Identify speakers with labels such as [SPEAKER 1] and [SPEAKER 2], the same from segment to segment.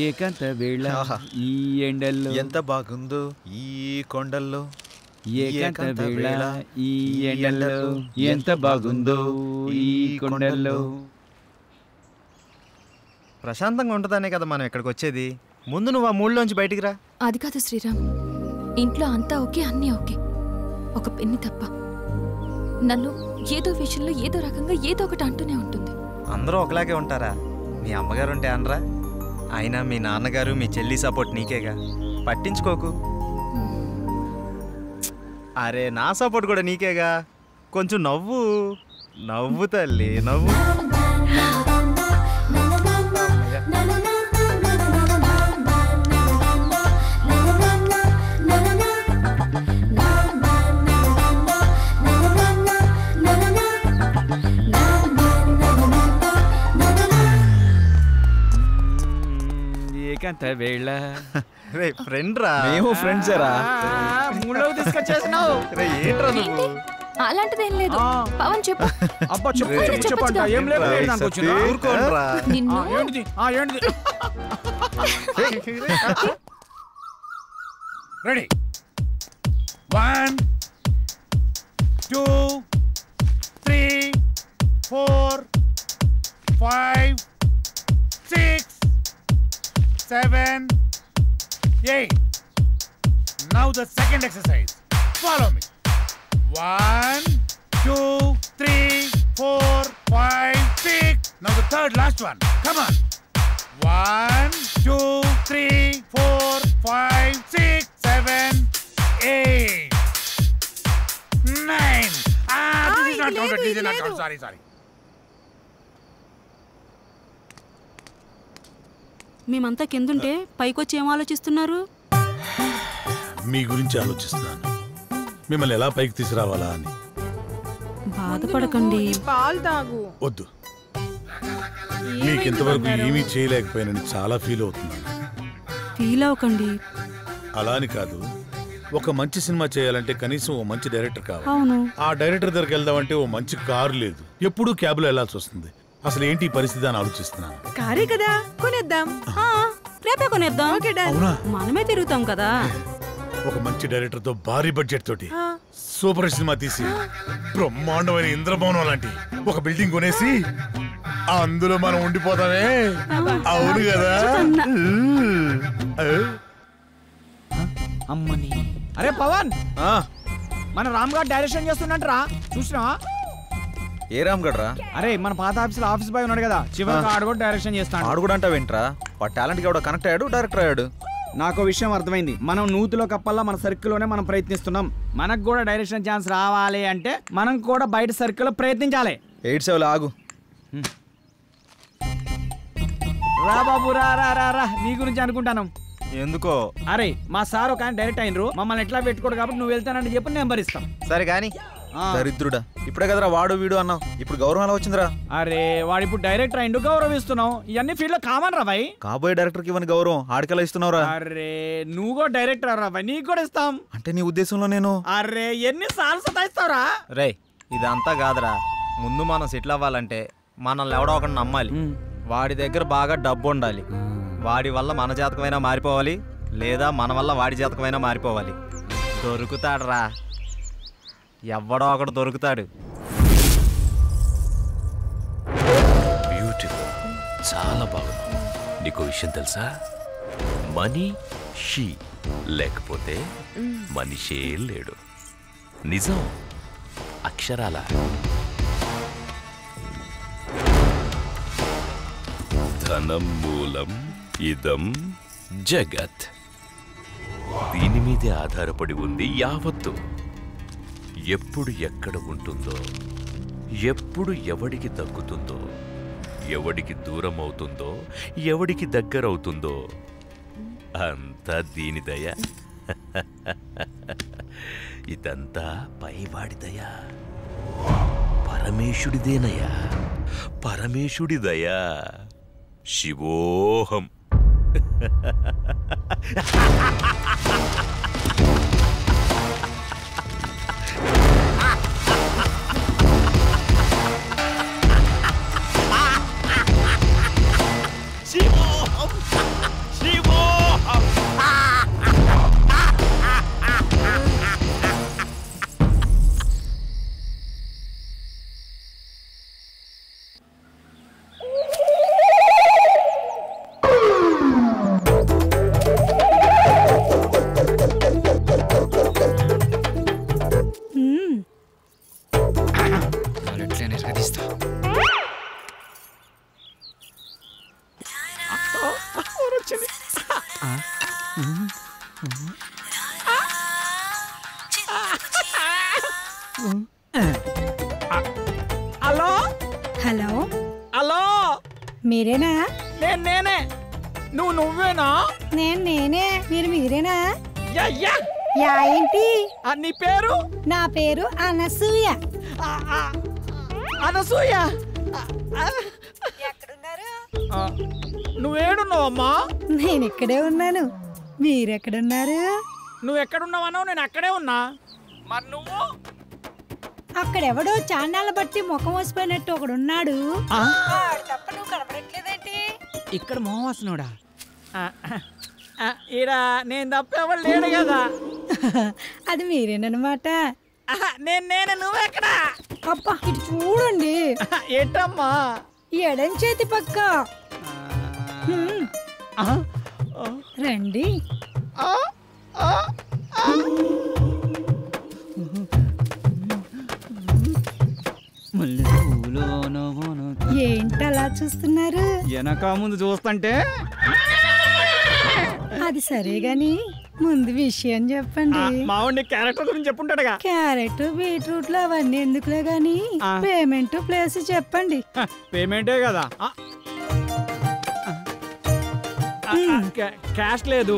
[SPEAKER 1] ఏకాంత వేళ ఈ ఎండల్లో
[SPEAKER 2] ఎంత బాగుందో ఈ కొండల్లో
[SPEAKER 1] ఏకాంత వేళ ఈ ఎండల్లో ఎంత బాగుందో ఈ కొండల్లో.
[SPEAKER 2] ప్రశాంతంగా ఉంటుందనే కదా మనం ఇక్కడికి వచ్చేది. ముందు నువ్వు ఆ మూడులోంచి బయటికి రా.
[SPEAKER 3] అది కాదు శ్రీరామ్, ఇంట్లో అంతా ఓకే, అన్నీ ఓకే, ఒక పెన్ని తప్ప నన్ను ఏదో విషయంలో ఏదో రకంగా ఏదో ఒకటి అంటూనే ఉంటుంది.
[SPEAKER 2] అందరూ ఒకలాగే ఉంటారా? మీ అమ్మగారు ఉంటే అనరా? అయినా మీ నాన్నగారు మీ చెల్లి సపోర్ట్ నీకేగా, పట్టించుకోకు. అరే నా సపోర్ట్ కూడా నీకేగా. కొంచెం నవ్వు నవ్వు తల్లి నవ్వు.
[SPEAKER 1] ఏకాంత వేళ
[SPEAKER 2] రే ఫ్రెండ్ రా.
[SPEAKER 4] మేము ఫ్రెండ్స్ రా.
[SPEAKER 1] మూడోకి తీసుకొచ్చేసినావు.
[SPEAKER 2] రే ఏంట్రా నువ్వు?
[SPEAKER 3] అలాంటిదేం లేదు. పవన్ చెప్పు.
[SPEAKER 1] అబ్బా చెప్పండి. ఏం లేదు
[SPEAKER 2] ఊరుకోండ్రా.
[SPEAKER 3] నిన్ను
[SPEAKER 5] ready 1 2 3 4 5 6 7 8. Now the second exercise. Follow me. 1 2 3 4 5 6. Now the third last one. Come on. 1 2 3 4 5 6 7 8 9. This is not counted. This is not counted. Sorry.
[SPEAKER 6] మేమంతా కిందుంటే పైకొచ్చి ఏం ఆలోచిస్తున్నారు?
[SPEAKER 5] మీ గురించి ఆలోచిస్తున్నాను. మిమ్మల్ని ఎలా పైకి తీసుకురావాలా అని.
[SPEAKER 6] బాధపడకండి.
[SPEAKER 7] పాలు తాగు.
[SPEAKER 5] వద్దు, మీకు ఇంతవరకు ఏమీ చేయలేకపోయానని చాలా ఫీల్ అవుతున్నాను.
[SPEAKER 6] ఫీల్ అవ్వకండి.
[SPEAKER 5] అలా అని కాదు, ఒక మంచి సినిమా చేయాలంటే కనీసం ఓ మంచి డైరెక్టర్ కావాలి.
[SPEAKER 6] అవును.
[SPEAKER 5] ఆ డైరెక్టర్ దగ్గరికి వెళ్దామంటే ఓ మంచి కారు లేదు, ఎప్పుడూ క్యాబ్లో వెళ్లాల్సి వస్తుంది. అసలు ఏంటి పరిస్థితి అని ఆలోచిస్తున్నాను.
[SPEAKER 7] కారే కదా, కొనేద్దాం.
[SPEAKER 6] రేపే కొనేద్దాం.
[SPEAKER 5] అవునా?
[SPEAKER 6] మనమే తిరుగుతాం కదా.
[SPEAKER 5] ఒక మంచి డైరెక్టర్ తో భారీ బడ్జెట్ తోటి సూపర్ సినిమా తీసి బ్రహ్మాండమైన ఇంద్రభవనం లాంటి ఒక బిల్డింగ్ కొనేసి అందులో మనం ఉండిపోతామే. అవును కదా?
[SPEAKER 1] అమ్మని. అరే పవన్, మన రామ్ గారు డైరెక్షన్ చేస్తున్నట్రా, చూసినా?
[SPEAKER 2] ఏ రామ్ గడ్రా?
[SPEAKER 1] అరే మన పాత ఆఫీస్ బాయ్ ఉన్నాడు కదా, చివరికి ఆడు కూడా డైరెక్షన్ చేస్తాడు.
[SPEAKER 2] ఆడు కూడా అంటావేంట్రా? వాడు టాలెంట్ కి కనెక్ట్ అయ్యాడు, డైరెక్టర్ అయ్యాడు.
[SPEAKER 1] నాకు విషయం అర్థమైంది. మనం నూతిలో కప్పల్లా మన సర్కిల్లోనే మనం ప్రయత్నిస్తున్నాం. మనకు కూడా డైరెక్షన్ ఛాన్స్ రావాలి అంటే మనం కూడా బయట సర్కిల్లో ప్రయత్నించాలి.
[SPEAKER 2] 8-7 ఆగు.
[SPEAKER 1] రా బాబు రా రా రా రా, నీ గురించి అనుకుంటాను.
[SPEAKER 2] ఎందుకో?
[SPEAKER 1] అరే మా సార్ ఒక ఆయన డైరెక్ట్ అయినరు, మమ్మల్ని ఎట్లా పెట్టుకోడు కాబట్టి నువ్వు వెళ్తానని చెప్పి నెంబర్ ఇస్తాం.
[SPEAKER 2] సరే కానీ దరిద్రుడా, ఇప్పుడే కదరా వాడు వీడు అన్నావు, ఇప్పుడు గౌరవం ఎలా వచ్చిందిరా?
[SPEAKER 1] అరే వాడు ఇప్పుడు డైరెక్టర్ అయిండు, గౌరవిస్తున్నావు. ఇవన్నీ ఫీల్డ్ లో కామన్ రా భాయ్.
[SPEAKER 2] కాబోయే డైరెక్టర్ కి ఇవ్వని గౌరవం ఆడికెలా ఇస్తున్నావురా?
[SPEAKER 1] అరే నువ్వు కూడా డైరెక్టర్ రా భాయ్, నీకు కూడా ఇస్తాం.
[SPEAKER 2] అంటే నీ ఉద్దేశంలో నేను?
[SPEAKER 1] అరే ఎన్ని సార్లు సతాయిస్తావురా?
[SPEAKER 2] రే ఇదంతా కాదురా, ముందు మనం సెటిల్ అవ్వాలంటే మనల్ని ఎవడో ఒకటి నమ్మాలి. వాడి దగ్గర బాగా డబ్బు ఉండాలి. వాడి వల్ల మన జాతకమైనా మారిపోవాలి, లేదా మన వల్ల వాడి జాతకమైనా మారిపోవాలి. దొరుకుతాడు రా, ఎవడో ఒకడు దొరుకుతాడు.
[SPEAKER 8] బ్యూటిఫుల్, చాలా బాగుంది. నీకు విషయం తెలుసా? మనీ షీ లేకపోతే మనిషే లేడు. నిజం, అక్షరాల. ధనం మూలం ఇదం జగత్. దీని మీదే ఆధారపడి ఉంది యావత్తు. ఎప్పుడు ఎక్కడ ఉంటుందో, ఎప్పుడు ఎవడికి తగ్గుతుందో, ఎవడికి దూరం అవుతుందో, ఎవడికి దగ్గరవుతుందో అంతా దీని దయ. ఇదంతా పైవాడి దయ, పరమేశుడిదేనయ్యా, పరమేశుడి దయ. శివోహం.
[SPEAKER 1] వచ్చింది. హలో
[SPEAKER 7] హలో
[SPEAKER 1] హలో,
[SPEAKER 7] మీరేనా?
[SPEAKER 1] నేనే. నువ్వేనా?
[SPEAKER 7] నేనే. మీరేనా?
[SPEAKER 1] Yeah yeah.
[SPEAKER 7] యా ఏంటి?
[SPEAKER 1] నీ పేరు?
[SPEAKER 7] నా పేరు అనసూయ.
[SPEAKER 1] అనసూయ.
[SPEAKER 7] ఎక్కడున్నారు?
[SPEAKER 1] నువ్వేడున్నావమ్మా?
[SPEAKER 7] నేను ఇక్కడే ఉన్నాను. మీరెక్కడున్నారు?
[SPEAKER 1] నువ్వు ఎక్కడున్నావనో నేను అక్కడే ఉన్నా. మరి నువ్వు?
[SPEAKER 7] అక్కడెవడో చాన్నాళ్ళ బట్టి ముఖం వసిపోయినట్టు ఒకడున్నాడు. తప్ప నువ్వు కనపడట్లేదేంటి?
[SPEAKER 1] ఇక్కడ మోహవాసనుడా? ఈడ నేను తప్ప ఎవరు లేడు కదా.
[SPEAKER 7] అది మీరేనమాట.
[SPEAKER 1] నేను నువ్వెక్కడ?
[SPEAKER 7] అబ్బా ఇటు చూడండి.
[SPEAKER 1] ఏంటమ్మా?
[SPEAKER 7] ఎడం చేతి పక్క. రండి. ఏంటలా చూస్తున్నారు?
[SPEAKER 1] వెనక ముందు చూస్తుంటే.
[SPEAKER 7] అది సరే గాని ముందు విషయం చెప్పండి.
[SPEAKER 1] మావాడి క్యారెక్టర్ గురించి చెప్పుంటాడుగా.
[SPEAKER 7] క్యారెట్ బీట్రూట్లు అవన్నీ ఎందుకులే గాని పేమెంట్ ప్లేస్ చెప్పండి.
[SPEAKER 1] పేమెంటే కదా. క్యాష్ లేదు.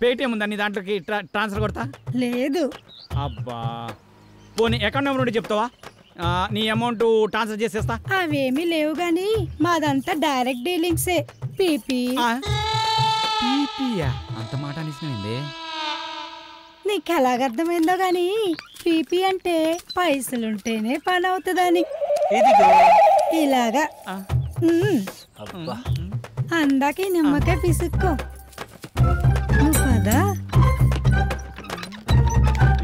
[SPEAKER 1] పేటిఎం ఉందా నీ దాంట్లోకి? ట్రాన్స్ఫర్ కొడతా.
[SPEAKER 7] లేదు.
[SPEAKER 1] అబ్బా పోనీ అకౌంట్ నెంబర్ ఉంటే చెప్తావా? నీ అమౌంట్ ట్రాన్స్ఫర్ చేసేస్తా.
[SPEAKER 7] అవేమీ లేవు గాని మాదంతా డైరెక్ట్ డీలింగ్సే. పీపీ.
[SPEAKER 1] అంత మాట అనిసినైంది.
[SPEAKER 7] నీకు ఎలాగర్థమైందో గాని పీపీ అంటే పైసలుంటేనే పని అవుతుందని. ఇలాగా. అందాక నిమ్మకాయ పిసుక్కో. నువ్వు పదా.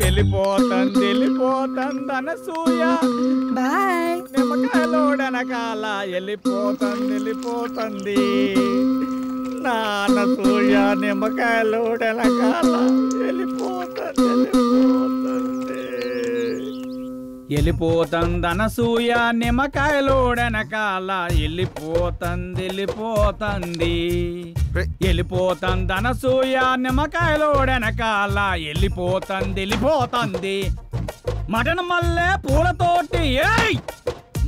[SPEAKER 1] వెళ్ళిపోతుంది అనసూయ.
[SPEAKER 7] బాయ్.
[SPEAKER 1] నిమ్మకాయలోడనకాల వెళ్ళిపోతుంది. నా అనసూయ నిమ్మకాయలోడనకాల వెళ్ళిపోతుంది అనసూయ నిమ్మకాయలోడనకాల వెళ్ళిపోతుంది అనసూయ నిమ్మకాయలోడనకాల వెళ్ళిపోతుంది. మటన్ మల్లె పూలతోటి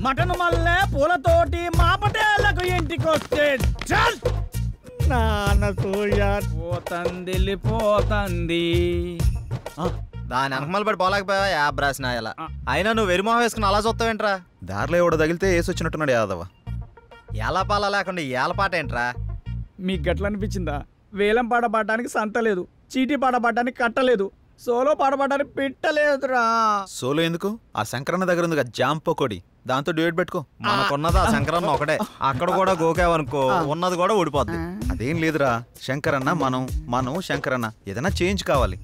[SPEAKER 1] మటన్ మల్లె పూలతోటి మా పటేళ్లకు ఇంటికొస్తే చల్ నానసూయ వెళ్ళిపోతుంది.
[SPEAKER 2] దాని అనకమలు పడి పోలేకపోయావా యాబ్ రాసిన ఇలా. అయినా నువ్వు వెరిమోహం వేసుకుని అలా చూస్తావేంట్రా?
[SPEAKER 4] దారిలో ఎవడో తగిలితే వేసొచ్చినట్టున్నాడు యాదవ.
[SPEAKER 2] ఎలా పాల లేకుండా ఏల పాట ఏంట్రా?
[SPEAKER 1] మీకు గట్ల అనిపించిందా? వేలం పాట పాడడానికి సంత లేదు, చీటీ పాట పాడడానికి కట్టలేదు, సోలో పాట పాడడానికి పెట్టలేదురా.
[SPEAKER 4] సోలో ఎందుకు? ఆ శంకరన్న దగ్గర ఉంది జామ్ పకోడి, దాంతో డ్యూయట్ పెట్టుకో.
[SPEAKER 2] మనకున్నది ఆ శంకరన్న ఒకటే. అక్కడ కూడా గోకావనుకో ఉన్నది కూడా ఊడిపోద్ది.
[SPEAKER 4] అదేం లేదురా, శంకరన్న మనం శంకరన్న ఏదైనా చేంజ్ కావాలి.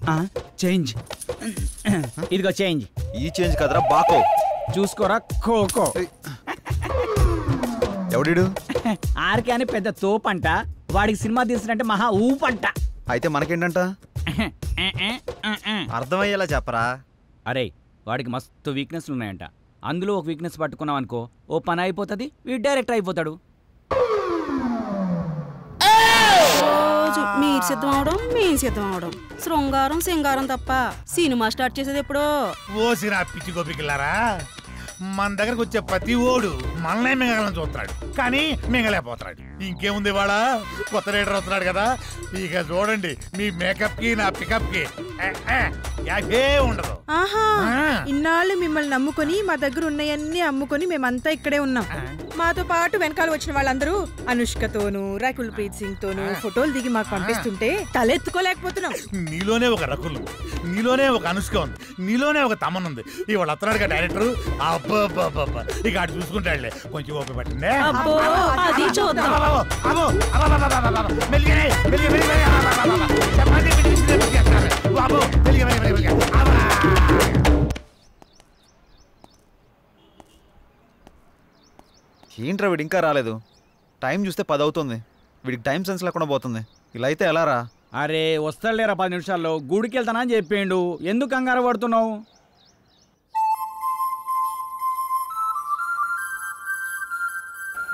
[SPEAKER 1] చేంజ్. ఇదిగో చేంజ్.
[SPEAKER 4] ఈ చేంజ్ కదరా బాకో.
[SPEAKER 1] చూసుకోరా కోకో.
[SPEAKER 4] ఎవడిడు?
[SPEAKER 1] ఆర్కే అని పెద్ద తోపంట, వాడికి సినిమా తీసినట్టే మహా ఊపంట.
[SPEAKER 4] అయితే మనకేంటంట?
[SPEAKER 2] అర్థమయ్యేలా చెప్పరా.
[SPEAKER 1] అరే వాడికి మస్తు వీక్నెస్లు ఉన్నాయంట. అందులో ఒక వీక్నెస్ పట్టుకున్నాం అనుకో, ఓ పని అయిపోతుంది, వీడు డైరెక్టర్ అయిపోతాడు.
[SPEAKER 6] రోజు మీరు సిద్ధం అవడం మేము సిద్ధం అవడం, శృంగారం సింగారం తప్ప సినిమా స్టార్ట్ చేసేది ఎప్పుడో.
[SPEAKER 5] ఓసిరా పిచ్చి గోపికిల్లారా, మన దగ్గరకు వచ్చే ప్రతి ఓడు మనల్నే మింగలని చూస్తున్నాడు, కానీ మింగలేకపోతున్నాడు. ఇంకేముంది వాళ్ళ కొత్త రైడర్ వస్తున్నాడు కదా, ఇక చూడండి మీ మేకప్ కి నా పికప్ కి యాభే ఉండదు.
[SPEAKER 7] ఆహా, ఇన్నాళ్ళు మిమ్మల్ని నమ్ముకొని మా దగ్గర ఉన్నాయన్నీ అమ్ముకొని మేమంతా ఇక్కడే ఉన్నాం. మాతో పాటు వెనకాల వచ్చిన వాళ్ళందరూ అనుష్కతోనూ రకుల్ ప్రీత్ సింగ్ తోనూ ఫోటోలు దిగి మాకు పంపిస్తుంటే తలెత్తుకోలేకపోతున్నాం.
[SPEAKER 5] నీలోనే ఒక రకుల్, నీలోనే ఒక అనుష్క ఉంది, నీలోనే ఒక తమన్ ఉంది. ఇవాళ వస్తున్నాడు కదా డైరెక్టర్, అబ్బా ఇక అటు చూసుకుంటాడులే. కొంచెం ఓపిక పట్టిందే.
[SPEAKER 4] ఏంట్రా వీడు ఇంకా రాలేదు? టైం చూస్తే 10 అవుతుంది. వీడికి టైం సెన్స్ లేకుండా పోతుంది. ఇలా అయితే ఎలా రా?
[SPEAKER 1] అరే వస్తాడులేరా 10 నిమిషాల్లో, గుడికి వెళ్తానా అని చెప్పిండు, ఎందుకు కంగారు పడుతున్నావు?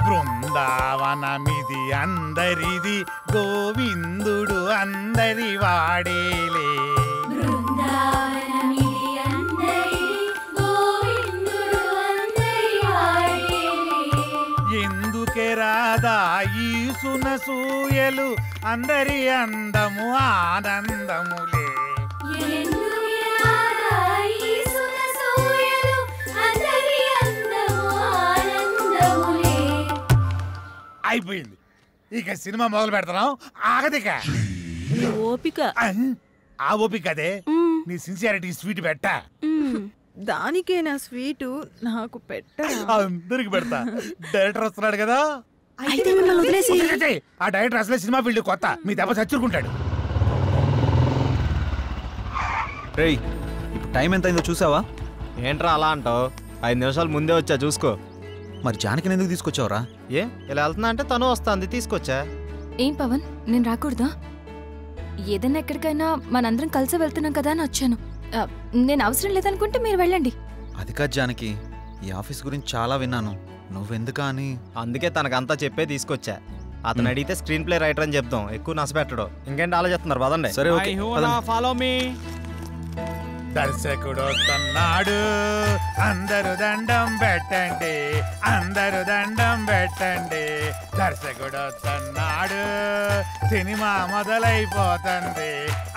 [SPEAKER 5] బృందా బృందావనమిది అందరిది గోవిందుడు అందరి వాడేలే. ఎందుకే రాదా ఈ సునసూయలు అందరి అందము ఆనందములే. అయిపోయింది, ఇక సినిమా మొదలు పెడతాం. ఆగదిక
[SPEAKER 6] ఓపిక.
[SPEAKER 5] ఆ ఓపిక అదే నీ సిన్సియారిటీ స్వీట్ పెట్టా.
[SPEAKER 7] దానికే నా స్వీటు నాకు పెట్టరా?
[SPEAKER 5] అందరికి పెడతా. డైరెక్టర్ వస్తున్నాడు కదా,
[SPEAKER 6] అయితే మిమ్మల్ని వదిలేసి
[SPEAKER 5] ఆ డైరెక్టర్ అసలే సినిమా ఫీల్డ్ కొత్త, మీ దెబ్బ చచ్చుకుంటాడు.
[SPEAKER 4] రేయ్ ఇప్పుడు టైం ఎంత అయిందో చూసావా?
[SPEAKER 2] ఏంట్రా అలా అంటావు? 5 నిమిషాలు ముందే వచ్చా చూసుకో.
[SPEAKER 4] మరి జానకిని ఎందుకు తీసుకొచ్చావురా?
[SPEAKER 2] ఏ ఇలా వెళ్తున్నా అంటే తను వస్తుంది, తీసుకొచ్చా.
[SPEAKER 3] ఏం పవన్, నేను రాకూడదా? ఏదైనా ఎక్కడికైనా మనందరం కలిసి వెళ్తున్నాం కదా అని వచ్చాను. నేను అవసరం లేదనుకుంటే మీరు వెళ్ళండి.
[SPEAKER 4] అది కాదు జానకి, ఈ ఆఫీస్ గురించి చాలా విన్నాను, నువ్వెందుకా అని.
[SPEAKER 2] అందుకే తనకంతా చెప్పే తీసుకొచ్చా. అతను అడిగితే స్క్రీన్ ప్లే రైటర్ అని చెప్తాం, ఎక్కువ నష్టపెట్టడు. ఇంకేంటి ఆలోచిస్తున్నారు? పదండి.
[SPEAKER 4] సరే ఓకే,
[SPEAKER 1] ఫాలో మీ.
[SPEAKER 5] దర్శకుడు వస్తున్నాడు, అందరూ దండం పెట్టండి, అందరూ దండం పెట్టండి. దర్శకుడు వస్తున్నాడు, సినిమా మొదలైపోతుంది,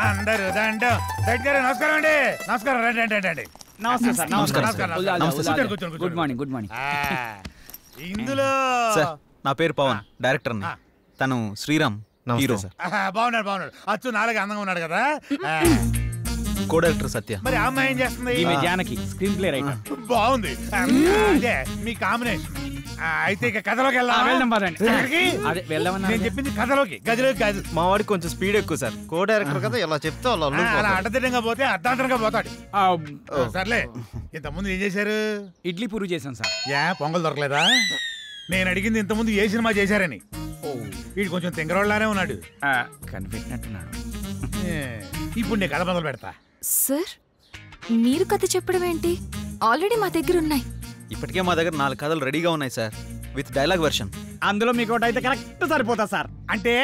[SPEAKER 5] అందరూ దండం. దగ్గర నమస్కారం అండి. నమస్కారం, రండి రండి రండి.
[SPEAKER 1] Good morning. Good morning.
[SPEAKER 5] ఇందులో
[SPEAKER 4] సార్ నా పేరు పవన్, డైరెక్టర్ని. తను శ్రీరామ్, హీరో.
[SPEAKER 5] బాగున్నాడు బాగున్నాడు, అచ్చు నాలుగు అందంగా ఉన్నాడు కదా.
[SPEAKER 4] కో డైరెక్టర్ సత్య.
[SPEAKER 5] మరి ఆ అమ్మాయి ఏం చేస్తుంది?
[SPEAKER 1] Janaki screen play writer.
[SPEAKER 5] బాగుంది, అదే మీ కాంబినేషన్. అయితే ఇక కథలోకి
[SPEAKER 1] వెళ్దాం పదండి.
[SPEAKER 5] నేను చెప్పింది కథలోకి, గదిలోకి కాదు.
[SPEAKER 2] మా వాడికి కొంచెం స్పీడ్ ఎక్కువ సార్, కో డైరెక్టర్ కదా, ఇలా చెప్తే
[SPEAKER 5] అలా అడ్డదిడ్డంగా పోతే అర్ధాంతరంగా పోతాడు. సర్లే, ఇంతకుముందు ఏం చేశారు?
[SPEAKER 1] ఇడ్లీ పూరి చేశాను సార్.
[SPEAKER 5] పొంగల్ దొరకలేదా? నేను అడిగింది ఇంతకుముందు ఏ సినిమా చేశారని. వీడు కొంచెం తింగరోళ్ళనే ఉన్నాడు,
[SPEAKER 1] కనిపెట్టినట్టున్నాడు.
[SPEAKER 5] ఇప్పుడు నేను కథ మొదలు పెడతా.
[SPEAKER 3] సార్ మీరు కథ చెప్పడం ఏంటి? ఆల్రెడీ మా దగ్గర ఉన్నాయి.
[SPEAKER 4] ఇప్పటికే మా దగ్గర 4 కథలు రెడీగా ఉన్నాయి సార్, విత్ డైలాగ్ వెర్షన్.
[SPEAKER 1] అందులో మీకు ఒకటి అయితే కరెక్ట్ సరిపోతా సార్.
[SPEAKER 5] అంటే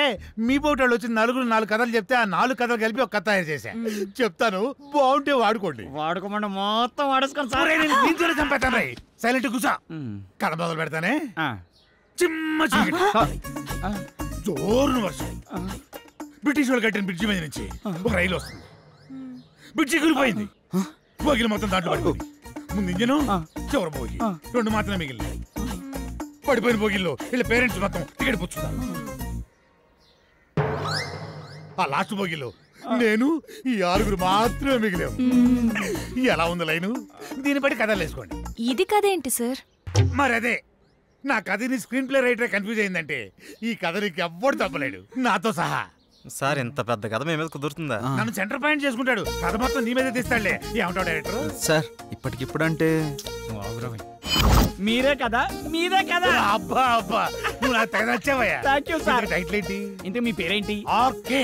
[SPEAKER 5] మీ పోటాళ్ళు వచ్చి 4 కథలు చెప్తే ఆ 4 కథలు కలిపి ఒక కథ తయారు చేశా. చెప్తాను, బాగుంటే వాడుకోండి.
[SPEAKER 1] వాడుకోమంటే మొత్తం వాడేసుకోండి సార్.
[SPEAKER 5] దీంతోనే చంపేస్తాను. రై సైలెంట్ కూసా, కథ మొదలు పెడతానే. చిమ్మ చీకటి, జోరున వర్షం. బ్రిటిష్ వాళ్ళు కట్టిన బ్రిడ్జి మీద నుంచి ఒక రైలు వస్తుంది. బ్రిడ్జి కూలిపోయింది, బోగిలు మొత్తం దాంట్లో పడిపోయింది. ముందు ఇంజను, చివరి బోగి, 2 మాత్రమే మిగిలినాయి. పడిపోయిన బోగిల్లో వీళ్ళ పేరెంట్స్ మొత్తం టికెట్ పుచ్చుతారు. ఆ లాస్ట్ బోగిలో నేను, ఈ 6 మాత్రమే మిగిలాము. ఎలా ఉంది లైను? దీన్ని బట్టి కథలు వేసుకోండి.
[SPEAKER 3] ఇది కథ ఏంటి సార్?
[SPEAKER 5] మరి అదే, నా కథని స్క్రీన్ ప్లే రైటర్ కన్ఫ్యూజ్ అయిందంటే ఈ కథ నీకు ఎవ్వడు తప్పలేడు, నాతో సహా.
[SPEAKER 2] సార్ ఇంత పెద్ద కథ మీ మీద కుదురుతుందా?
[SPEAKER 5] నన్ను సెంటర్ పాయింట్ చేసుకుంటాడు, కథ మొత్తం నీ మీదే తీస్తాడులే. ఏమంటావు డైరెక్టర్?
[SPEAKER 4] సార్ ఇప్పటికిప్పుడంటే
[SPEAKER 1] మీరే కదా, మీరే కదా.
[SPEAKER 5] అబ్బా అబ్బా, నువ్వు నాకు తెగ నచ్చావయ్యా.
[SPEAKER 1] Thank you sir.
[SPEAKER 5] టైటిల్ ఏంటి?
[SPEAKER 1] ఇంతకు మీ పేరేంటి?
[SPEAKER 5] ఆర్కే.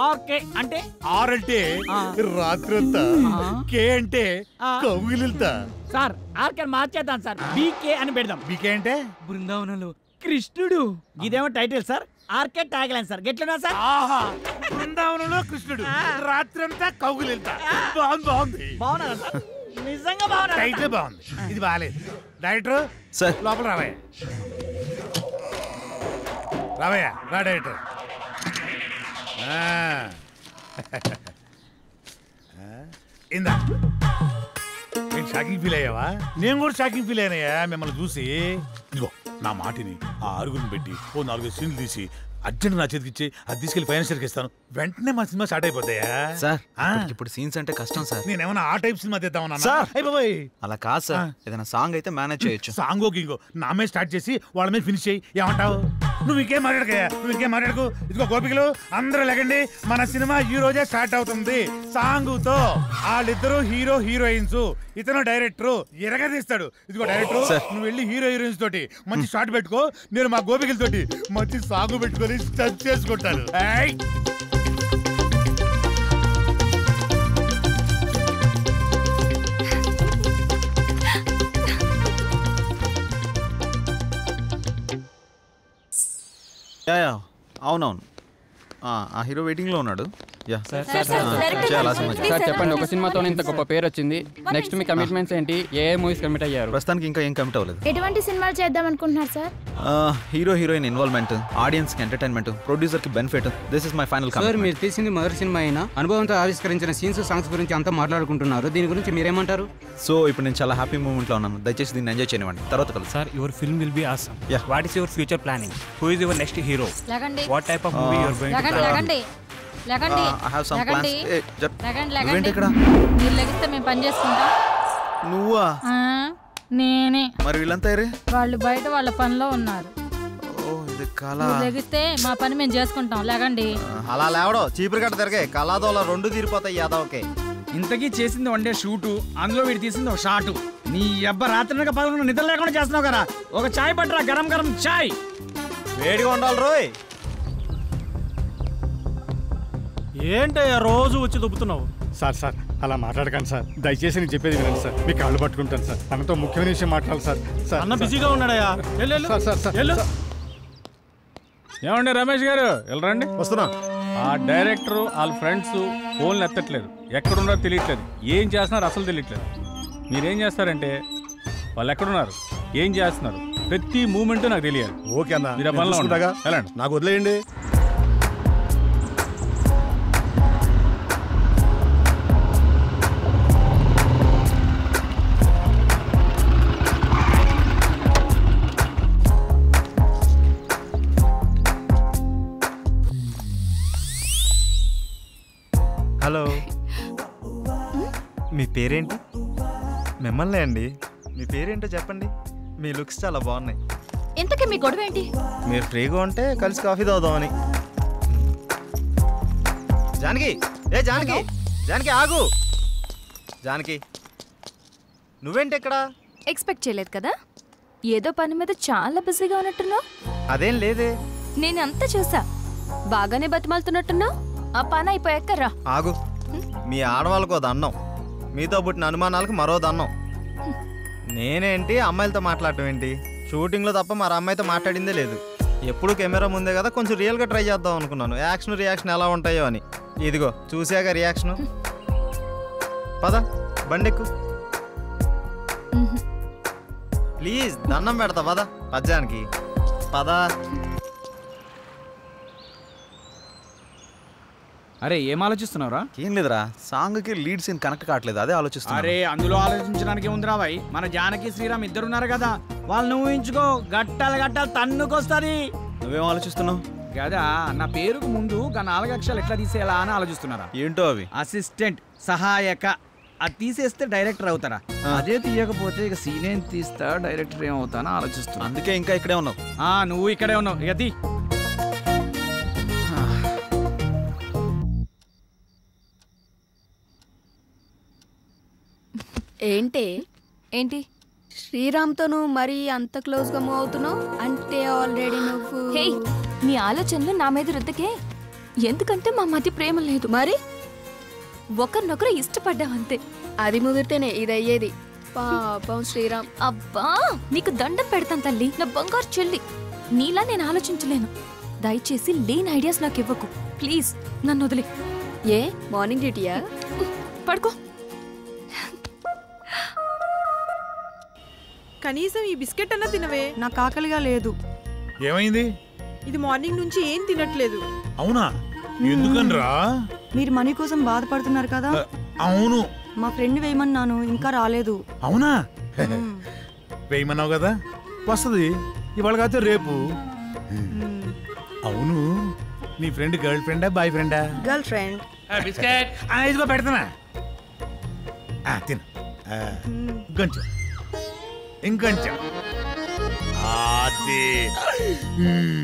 [SPEAKER 1] ఆర్కే అంటే?
[SPEAKER 5] ఆర్ అంటే రాత్రంతా, కే అంటే కౌగిలిల్తా.
[SPEAKER 1] సార్ ఆర్కే మార్చేద్దాం సార్, బీకే అని పెడదాం.
[SPEAKER 5] బీకే అంటే
[SPEAKER 1] బృందావనంలో కృష్ణుడు. ఇదేమో title sir, RK tagline sir. గెట్లున్నా సార్?
[SPEAKER 5] ఆహా, బృందావనంలో కృష్ణుడు, రాత్రంతా కౌగిలిల్తా. బాగుంది.
[SPEAKER 1] బాగున్నారా సార్? నిజంగా బాగున్నా.
[SPEAKER 5] టైటిల్ బాగుంది, ఇది బాగాలేదు. డైరెక్టర్
[SPEAKER 4] సార్
[SPEAKER 5] లోపల రావయ్యా. రావయ్యా, రా డైరెక్టర్. ఇందా, నేను షాకింగ్ ఫీల్ అయ్యావా? నేను కూడా షాకింగ్ ఫీల్ అయినాయా మిమ్మల్ని చూసి. ఇదిగో నా మాటిని, ఆ 6 పెట్టి ఓ 4 సీన్లు తీసి అర్జెంట్ నా చేతికి ఇచ్చి అది తీసుకెళ్లి ఫైనాన్షియల్కి ఇస్తాను. వెంటనే మా సినిమా స్టార్ట్ అయిపోతాయా
[SPEAKER 4] సార్? ఇప్పుడు సీన్స్ అంటే కష్టం సార్.
[SPEAKER 5] నేనేమన్నా ఆ టైప్ సినిమా తీద్దామన్నా
[SPEAKER 4] సార్?
[SPEAKER 5] అయిపోయి.
[SPEAKER 4] అలా కాదు సార్, ఏదైనా సాంగ్ అయితే మేనేజ్ చేయొచ్చు.
[SPEAKER 5] సాంగో గింగో నా మీద స్టార్ట్ చేసి వాళ్ళ మీద ఫినిష్ చేయి. ఏమంటావు? నువ్వు ఇంకేం మాట్లాడకయ్యా, నువ్వు ఇంకేం మాట్లాడకు. ఇదిగో గోపికలు అందరూ లెగండి, మన సినిమా ఈ రోజే స్టార్ట్ అవుతుంది సాంగుతో. వాళ్ళిద్దరు హీరో హీరోయిన్స్, ఇతను డైరెక్టర్ ఎరగదీస్తాడు. ఇదిగో డైరెక్టర్, నువ్వు వెళ్ళి హీరో హీరోయిన్స్ తోటి మంచి షాట్ పెట్టుకో, నేను మా గోపికలతోటి మంచి సాంగ్ పెట్టుకొని స్టచ్ చేసుకుంటాను.
[SPEAKER 4] యా అవునవును ఆ హీరో వెయిటింగ్లో ఉన్నాడు. యా
[SPEAKER 9] సార్ చెప్పండి, ఒక సినిమాతో ఇంత గొప్ప పేరు వచ్చింది. నెక్స్ట్ మీ కమిట్మెంట్స్ ఏంటి? ఏ మూవీస్ కమిట్ అయ్యారు?
[SPEAKER 4] ప్రస్తుతానికి ఇంకా ఏం కమిట్ అవ్వలేదు.
[SPEAKER 10] ఎటువంటి సినిమాలు చేద్దాం అనుకుంటున్నారు sir?
[SPEAKER 4] Hero heroine involvement, audience కి ఎంటర్టైన్మెంట్, ప్రొడ్యూసర్ కి benefit. This is my final commitment.
[SPEAKER 9] Sir మీరు తీసింది మొదటి సినిమా అయినా అనుభవంతో ఆవిష్కరించిన సీన్స్ సాంగ్స్ గురించి అంతా మాట్లాడుకుంటున్నారు. దీని గురించి మీరేమంటారు?
[SPEAKER 4] సో ఇప్పుడు నేను చాలా హ్యాపీ మూమెంట్ లో ఉన్నాను. దయచేసి దీన్ని ఎంజాయ్ చేయనివ్వండి. తర్వాత కలుసు.
[SPEAKER 11] Sir your film will be awesome.
[SPEAKER 4] Yeah.
[SPEAKER 11] What is your future planning? Who is your next hero? What type of movie your going to
[SPEAKER 10] లగండి
[SPEAKER 4] I have some plans.
[SPEAKER 10] లగండి
[SPEAKER 4] ఇక్కడ
[SPEAKER 10] మీరు లెగిస్తే మేము పని చేసుకుంటాం.
[SPEAKER 4] నువ్వా?
[SPEAKER 10] నేనే.
[SPEAKER 4] మరి వీళ్ళంతా ఏరే?
[SPEAKER 10] వాళ్ళు బయట వాళ్ళ పనిలో ఉన్నారు.
[SPEAKER 4] ఓ ఇది కళ.
[SPEAKER 10] మీరు లెగిస్తే మా పని మేము చేసుకుంటాం. లగండి.
[SPEAKER 2] అలా లేవడో చీపురు కట్ట తిరిగే కళాదోళ 2 తీరిపోతాయి యాదవకే.
[SPEAKER 1] ఇంతకీ చేసింది 1 డే షూటు, అందులో వీడు తీసింది ఒక షాటు. నీ అబ్బ రాత్రి 11 నిద్ర లేకుండా చేస్తున్నావు కదా. ఒక చాయ్ పట్టరా, గరం గరం చాయ్.
[SPEAKER 2] వేడిగా ఉండాలి రోయ్.
[SPEAKER 11] ఏంటయ్యా రోజు వచ్చి దుబ్బుతున్నావు? సార్ అలా మాట్లాడకండి సార్. దయచేసి నేను చెప్పేది వినండి సార్. మీ కాళ్ళు పట్టుకుంటాను సార్. తనతో ముఖ్యమైన విషయం మాట్లాడాలి సార్. అన్న బిజీగా ఉన్నాడయ్యా.
[SPEAKER 12] ఏమండి రమేష్ గారు, వెళ్ళరండి. వస్తున్నా. ఆ డైరెక్టర్ వాళ్ళ ఫ్రెండ్స్ ఫోన్లు ఎత్తట్లేదు, ఎక్కడున్నారో తెలియట్లేదు, ఏం చేస్తున్నారు అసలు తెలియట్లేదు. మీరేం చేస్తారంటే వాళ్ళు ఎక్కడున్నారు, ఏం చేస్తున్నారు, ప్రతి మూమెంట్ నాకు తెలియాలి.
[SPEAKER 11] ఓకే అన్న,
[SPEAKER 12] మీరు ఆ పనిలో ఉండగా వెళ్ళండి.
[SPEAKER 11] నాకు వదిలేయండి.
[SPEAKER 2] హలో, మీ పేరేంటి? మిమ్మల్ని అండి. మీ పేరేంటో చెప్పండి. మీ లుక్స్ చాలా బాగున్నాయి.
[SPEAKER 3] ఇంతకీ మీ గొడవ ఏంటి?
[SPEAKER 2] మీరు ఫ్రీగా ఉంటే కలిసి కాఫీ తాగుదామని. జానకి, ఏ జానకి, జానకి ఆగు. జానకి, నువ్వేంటి ఇక్కడ?
[SPEAKER 3] ఎక్స్పెక్ట్ చేయలేదు కదా. ఏదో పని మీద చాలా బిజీగా ఉన్నట్టున్నావు.
[SPEAKER 2] అదేం లేదే.
[SPEAKER 3] నేను అంతా చూసా. బాగానే బతిమాలుతున్నట్టున్నావు. ఆ పని అయిపోయాక రా.
[SPEAKER 2] ఆగు. మీ ఆడవాళ్ళకో దండం, మీతో పుట్టిన అనుమానాలకు మరో దండం. నేనేంటి అమ్మాయిలతో మాట్లాడటం ఏంటి? షూటింగ్లో తప్ప మరి అమ్మాయితో మాట్లాడిందే లేదు. ఎప్పుడు కెమెరా ముందే కదా, కొంచెం రియల్గా ట్రై చేద్దాం అనుకున్నాను. యాక్షన్ రియాక్షన్ ఎలా ఉంటాయో అని. ఇదిగో చూసాక రియాక్షను. పద బండెక్కు ప్లీజ్, దండం పెడతా. పద పద్యానికి పద.
[SPEAKER 1] అరే ఏం ఆలోచిస్తున్నావురా?
[SPEAKER 4] ఏం లేదురా, సాంగ్ కి లీడ్ సీన్ కనెక్ట్ కావట్లేదు, అదే ఆలోచిస్తున్నా.
[SPEAKER 1] అరే అందులో ఆలోచించడానికి ఉందిరా భాయ్. మన జానకి శ్రీరామ్ ఇద్దరున్నారు కదా, వాళ్ళని ఊహించుకో. గట్టాలు తన్నుకొస్తుంది.
[SPEAKER 4] నువ్వేం ఆలోచిస్తున్నావు?
[SPEAKER 1] కదా నా పేరుకు ముందు 4 అక్షరాలు ఎట్లా తీసేయాలా అని ఆలోచిస్తున్నారా.
[SPEAKER 4] ఏంటో అవి?
[SPEAKER 1] అసిస్టెంట్, సహాయక. అది తీసేస్తే డైరెక్టర్ అవుతారా? అదే తీయకపోతే ఇక సీన్ ఏం తీస్తా, డైరెక్టర్ ఏమవుతానో ఆలోచిస్తున్నా.
[SPEAKER 4] అందుకే ఇంకా ఇక్కడే ఉన్నావు.
[SPEAKER 1] నువ్వు ఇక్కడే ఉన్నావు. ఇక తీ.
[SPEAKER 3] ఏంటి
[SPEAKER 10] శ్రీరామ్తో నువ్వు మరీ అంత క్లోజ్ గా మూవ్ అవుతున్నావు అంటే ఆల్రెడీ నువ్వు.
[SPEAKER 3] హే, నీ ఆలోచనలు నా మీద రుద్దకే. ఎందుకంటే మా మధ్య ప్రేమ లేదు.
[SPEAKER 10] మరి
[SPEAKER 3] ఒకరినొకరు ఇష్టపడ్డాం అంతే.
[SPEAKER 10] అది ముదిరితేనే ఇది అయ్యేది. పాపం శ్రీరామ్.
[SPEAKER 3] అబ్బా, నీకు దండం పెడతాను తల్లి, నా బంగారు చెల్లి. నీలా నేను ఆలోచించలేను. దయచేసి లేని ఐడియాస్ నాకు ఇవ్వకు ప్లీజ్. నన్ను వదిలే.
[SPEAKER 10] ఏ మార్నింగ్ డ్యూటీయా?
[SPEAKER 3] పడుకో.
[SPEAKER 7] కనీసం ఈ బిస్కెట్ అన్న తినవే.
[SPEAKER 6] నాకు ఆకలిగా లేదు.
[SPEAKER 5] ఏమైంది?
[SPEAKER 7] ఇది మార్నింగ్ నుంచి ఏం తినట్లేదు.
[SPEAKER 5] అవునా? ఎందుకనరా?
[SPEAKER 6] మీరు మనీ కోసం బాధపడుతున్నారు కదా.
[SPEAKER 5] అవును.
[SPEAKER 6] మా ఫ్రెండ్ వేయమన్నాను, ఇంకా రాలేదు.
[SPEAKER 5] అవునా? వేయమన్నావు కదా, వస్తుంది ఇవాళ కాదు రేపు. అవును, నీ ఫ్రెండ్ గర్ల్ ఫ్రెండా బాయ్ ఫ్రెండా?
[SPEAKER 6] Girl friend.
[SPEAKER 5] బిస్కెట్ ఇదిగో పెడతానా, తిన. ఇంకొంచెం ఇంకొంచెం.